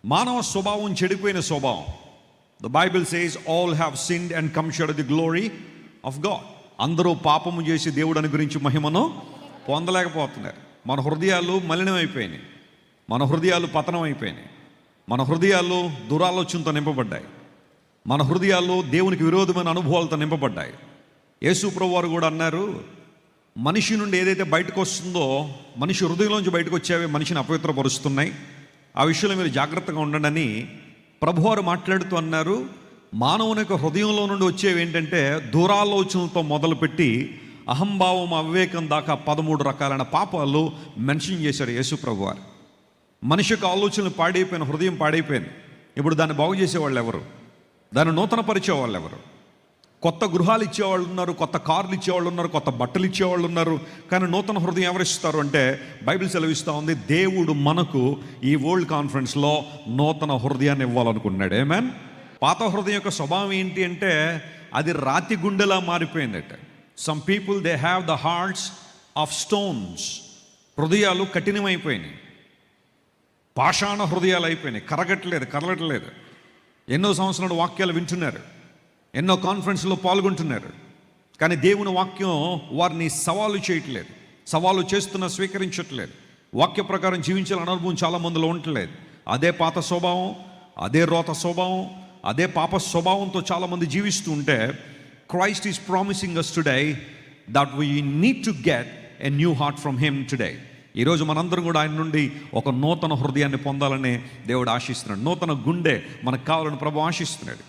మానవ స్వభావం చెడిపోయిన స్వభావం. The Bible says all have sinned and come short the glory of God. అందరూ పాపము చేసి దేవుడిని గురించి మహిమను పొందలేకపోతున్నారు. మన హృదయాలు మలినమైపోయినాయి, మన హృదయాలు పతనం అయిపోయినాయి, మన హృదయాలు దురాలోచనతో నింపబడ్డాయి, మన హృదయాలు దేవునికి విరోధమైన అనుభవాలతో నింపబడ్డాయి. యేసు ప్రభువు వారు కూడా అన్నారు, మనిషి నుండి ఏదైతే బయటకు వస్తుందో, మనిషి హృదయంలోంచి బయటకు వచ్చేవి మనిషిని అపవిత్రపరుస్తున్నాయి. ఆ విషయంలో మీరు జాగ్రత్తగా ఉండండి అని ప్రభువారు మాట్లాడుతూ అన్నారు. మానవుని యొక్క హృదయంలో నుండి వచ్చేవి ఏంటంటే దురాలోచనలతో మొదలుపెట్టి అహంభావం, అవివేకం దాకా 13 రకాలైన పాపాలు మెన్షన్ చేశాడు యేసు ప్రభువారు. మనిషి యొక్క ఆలోచనలు పాడైపోయిన హృదయం పాడైపోయింది. ఇప్పుడు దాన్ని బాగు చేసేవాళ్ళు ఎవరు? దాన్ని నూతన పరిచేవాళ్ళు ఎవరు? కొత్త గృహాలు ఇచ్చేవాళ్ళు ఉన్నారు, కొత్త కార్లు ఇచ్చేవాళ్ళు ఉన్నారు, కొత్త బట్టలు ఇచ్చేవాళ్ళు ఉన్నారు. కానీ నూతన హృదయం ఎవరిస్తారు అంటే బైబిల్ సెలవిస్తూ ఉంది, దేవుడు మనకు ఈ వరల్డ్ కాన్ఫరెన్స్లో నూతన హృదయాన్ని ఇవ్వాలనుకున్నాడు. ఆమేన్. పాత హృదయం యొక్క స్వభావం ఏంటి అంటే అది రాతి గుండెలా మారిపోయిందట. Some people they have the hearts of stones. హృదయాలు కఠినమైపోయినాయి, పాషాణ హృదయాలు అయిపోయినాయి, కరగట్లేదు. ఎన్నో సంవత్సరాలు వాక్యాలు వింటున్నారు, ఎన్నో కాన్ఫరెన్స్లో పాల్గొంటున్నారు, కానీ దేవుని వాక్యం వారిని సవాలు చేయట్లేదు, సవాలు చేస్తున్నా స్వీకరించట్లేదు. వాక్య ప్రకారం జీవించాలని అనుభవం చాలా మందిలో ఉండట్లేదు. అదే పాత స్వభావం, అదే రోత స్వభావం, అదే పాప స్వభావంతో చాలామంది జీవిస్తూ ఉంటే Christ is promising us today that we need to get a new heart from him today. ఈరోజు మనందరం కూడా ఆయన నుండి ఒక నూతన హృదయాన్ని పొందాలని దేవుడు ఆశిస్తున్నాడు. నూతన గుండె మనకు కావాలని ప్రభు ఆశిస్తున్నాడు.